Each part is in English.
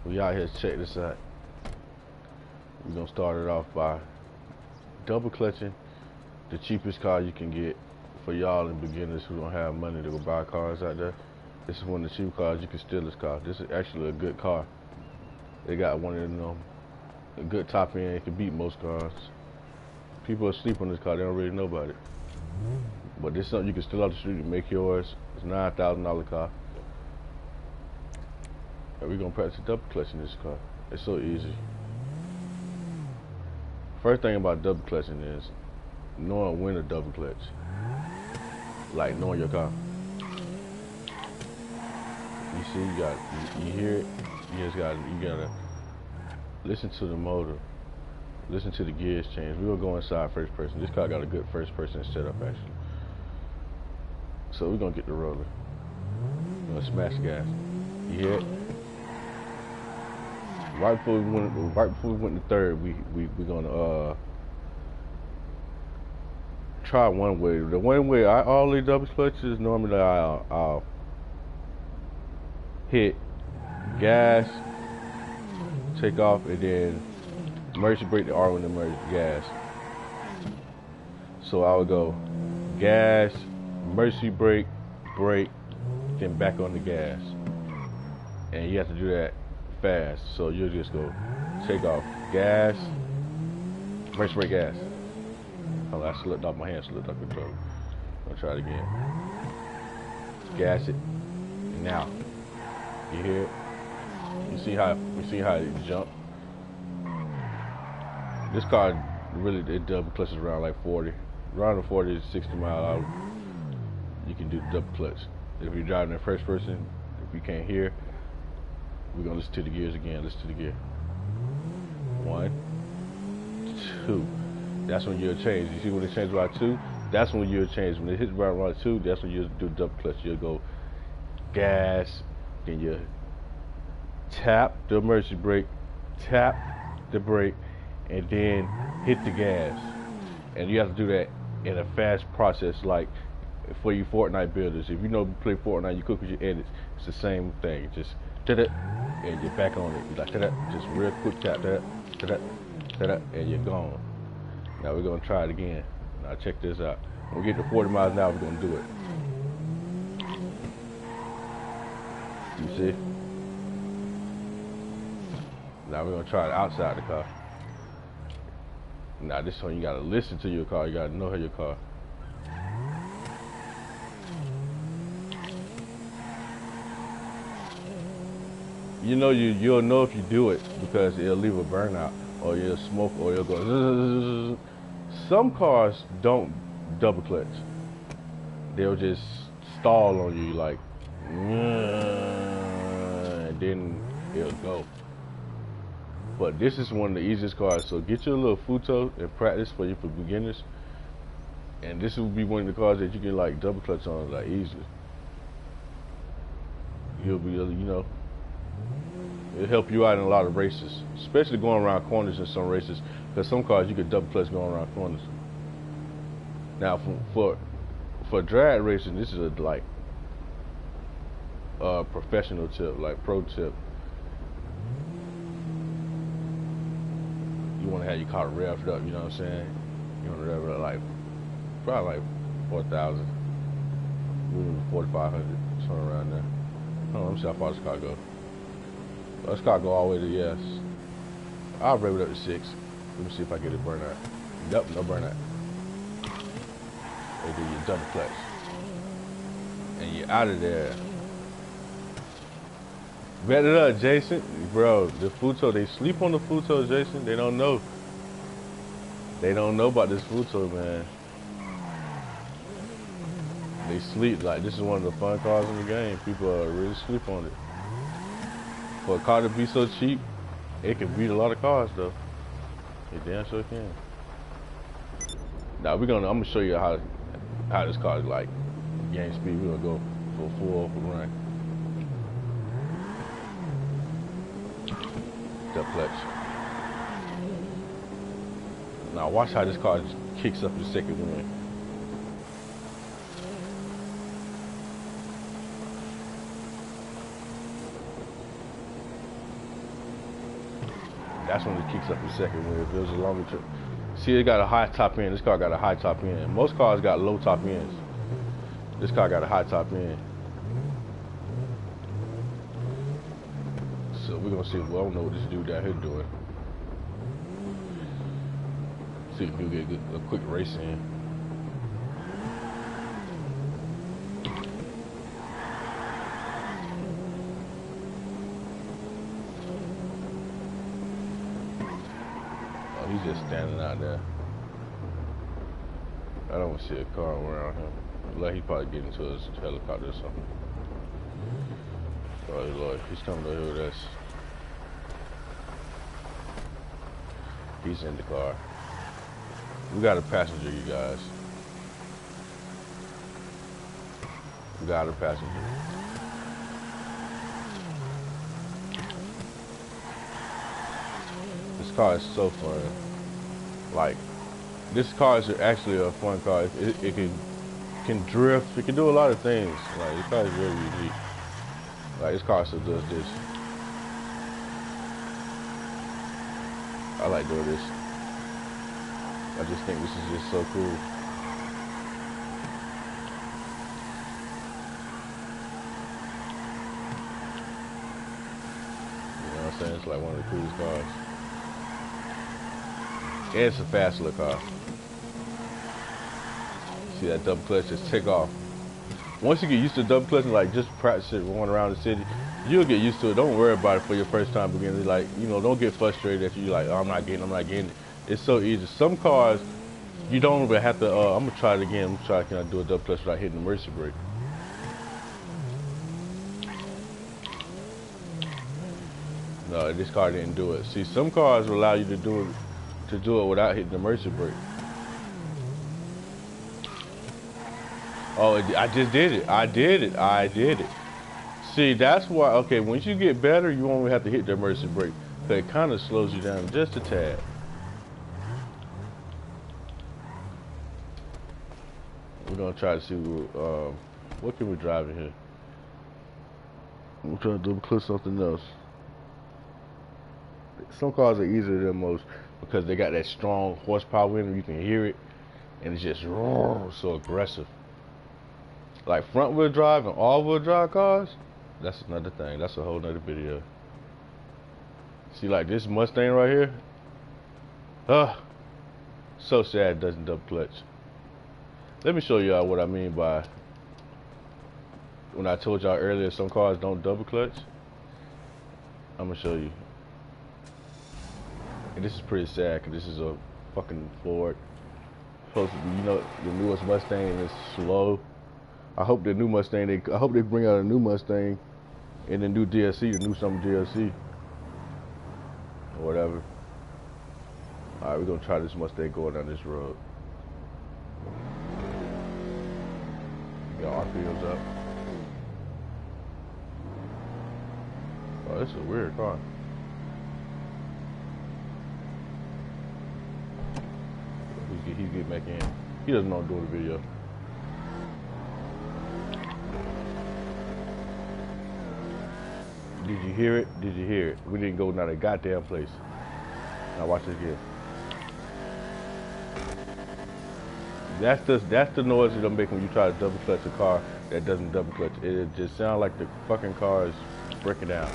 We out here, check this out. We're gonna start it off by double clutching the cheapest car you can get for y'all and beginners who don't have money to go buy cars out there. This is one of the cheap cars. You can steal this car. This is actually a good car. They got one of them, a good top end. It can beat most cars. People asleep on this car. They don't really know about it. But this is something you can steal off the street and make yours. It's a $9,000 car. And we're gonna practice double clutching this car. It's so easy. First thing about double clutching is knowing when to double clutch. Like knowing your car. You see, you hear it. You gotta listen to the motor. Listen to the gears change. We'll go inside first person. This car got a good first person setup actually. So we're gonna get the roller. We're gonna smash the gas. You hear it? Right before we went to third, we're gonna try one way. The one way I always double clutches normally I'll hit gas, take off, and then emergency brake the R when the emergency gas. So I would go gas, emergency brake, brake, then back on the gas. And you have to do that fast. So you'll just go take off gas, emergency brake, gas. Oh, I slipped off my hand, slipped off control. I'll try it again. Gas it. And now, you hear it? You see how it jumped? This car really, it double clutches around like 40. Around the 40 to 60 mile hour, you can do double clutch. If you're driving in first person, if you can't hear, we're gonna listen to the gears again. Listen to the gear. 1, 2. That's when you'll change. You see when it changes by 2? That's when you'll change. When it hits around 2, that's when you'll do double clutch. You'll go gas, then you tap the emergency brake, tap the brake, and then hit the gas. And you have to do that in a fast process, like for you Fortnite builders. If you know play Fortnite, you cook with your edits. It's the same thing. Just ta-da, and you're back on it. You're like ta-da, just real quick tap, ta-da, ta-da, ta-da, and you're gone. Now we're gonna try it again. Now check this out. When we get to 40 miles an hour, we're gonna do it. You see? Now we're gonna try it outside the car. Now this one you gotta listen to your car. You gotta know your car. You know you'll know if you do it because it'll leave a burnout, or you'll smoke, or you'll go. Zzz. Some cars don't double clutch. They'll just stall on you like, and then it'll go. But this is one of the easiest cars. So get your little Futo and practice for beginners. And this will be one of the cars that you can like double clutch on like easily. You'll be, it'll help you out in a lot of races, especially going around corners in some races. Because some cars you can double clutch going around corners. Now for drag racing, this is like a professional tip, like pro tip. You want to have your car revved up, you know what I'm saying? You want to rev it up like, probably like 4,000, maybe 4,500, somewhere around there. Hold on, let me see how far this car go. This car go all the way to yes. I'll rev it up to 6. Let me see if I get it burn out. Yep, no burnout. And then you double clutch. And you're out of there. Bet it up, Jason. Bro, the Futo, they sleep on the Futo, Jason. They don't know. They don't know about this Futo, man. They sleep. Like, this is one of the fun cars in the game. People really sleep on it. For a car to be so cheap, it can beat a lot of cars, though. It damn sure can. Now, I'm gonna show you how this car is like gain speed. We're gonna go for a full run. Double clutch. Now watch how this car just kicks up the second wind. That's when it kicks up the second wheel. If it was a longer trip. See, it got a high top end. This car got a high top end. Most cars got low top ends. This car got a high top end. So we're gonna see. Well, I don't know what this dude down here doing. See if we get a quick race in. Oh, he's just standing out there. I don't see a car around him. Like he probably getting into his helicopter or something. Oh Lord, he's coming over here with us. He's in the car. We got a passenger, you guys. We got a passenger. This car is so fun. Like, this car is actually a fun car. It can drift. It can do a lot of things. Like, this car is very unique. Like, this car still does this. I like doing this. I just think this is just so cool. You know what I'm saying? It's like one of the coolest cars. And it's a fast little car. See that double clutch just take off. Once you get used to double clutch and like just practice it going around the city, you'll get used to it. Don't worry about it for your first time beginning. Like, you know, don't get frustrated if you like, oh, I'm not getting it. It's so easy. Some cars, you don't even have to, I'm gonna try it again. I'm gonna try, can I do a double clutch without hitting the emergency brake? No, this car didn't do it. See, some cars will allow you to do it without hitting the emergency brake. Oh, I just did it. I did it. See, that's why, okay, once you get better, you won't have to hit the emergency brake. So it kind of slows you down just a tad. We're going to try to see what can we drive in here. I'm trying to double click something else. Some cars are easier than most because they got that strong horsepower in them. You can hear it, and it's just so aggressive. Like front wheel drive and all wheel drive cars, that's another thing. That's a whole nother video. See, like this Mustang right here. So sad it doesn't double clutch. Let me show y'all what I mean by when I told y'all earlier some cars don't double clutch. I'm gonna show you. And this is pretty sad because this is a fucking Ford. Supposed to be, you know, the newest Mustang is slow. I hope the new Mustang, I hope they bring out a new Mustang and the new DLC, the new summer DLC. Or whatever. Alright, we're gonna try this Mustang going down this road. Got RPMs up. Oh, this is a weird car. He's getting back in. He doesn't know I'm doing the video. Did you hear it? Did you hear it? We didn't go down that goddamn place. Now watch this again. That's the noise it'll make when you try to double clutch a car that doesn't double clutch. It just sounds like the fucking car is breaking down.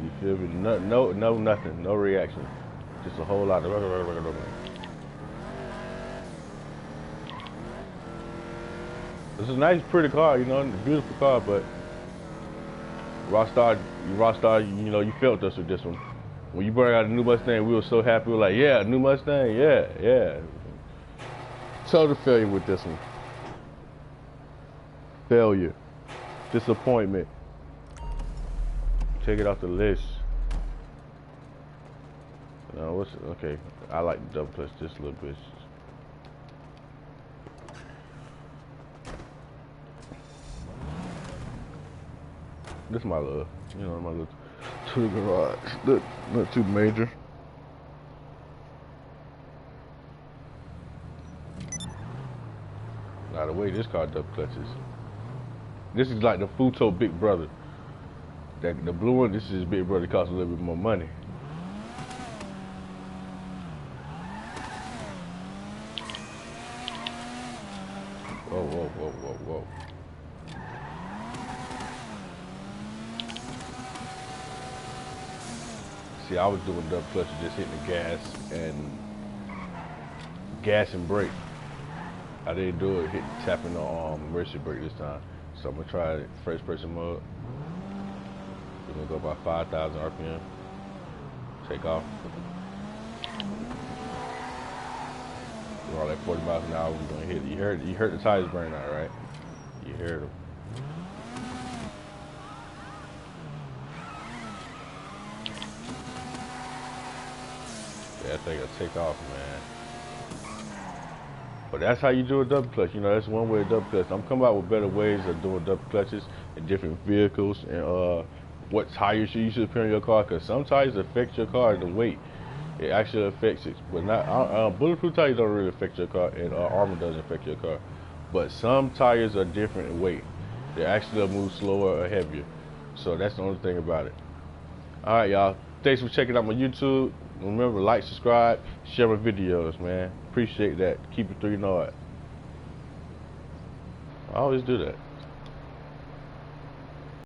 You feel me? No, nothing. No reaction. Just a whole lot of. It's a nice, pretty car, you know, beautiful car, but Rockstar, you know, you felt us with this one. When you brought out a new Mustang, we were so happy. We were like, yeah, new Mustang, yeah. Total failure with this one. Failure. Disappointment. Take it off the list. No, okay, I like the double clutch just a little bit. This is my little, you know, my little to the garage. Not too major. Now the way this car double clutches. This is like the Futo big brother. The blue one, this is Big Brother, costs a little bit more money. Whoa, whoa, whoa, whoa, whoa. See, I was doing double clutch, just hitting the gas and brake. I didn't do it tapping the emergency brake this time. So I'm gonna try it first person mode. We're gonna go about 5,000 RPM. Take off. We're all at 40 miles an hour. We're gonna hit it. You heard the tires burning out, right? You heard them. Yeah, I think I'll take off, man. But that's how you do a double clutch. You know, that's one way to double clutch. I'm coming out with better ways of doing double clutches in different vehicles and what tires you should put on your car, because some tires affect your car, the weight. It actually affects it. But not bulletproof tires don't really affect your car, and armor doesn't affect your car. But some tires are different in weight. They actually move slower or heavier. So that's the only thing about it. All right, y'all. Thanks for checking out my YouTube. Remember, like, subscribe, share my videos, man. Appreciate that. Keep it 3 Nord. I always do that.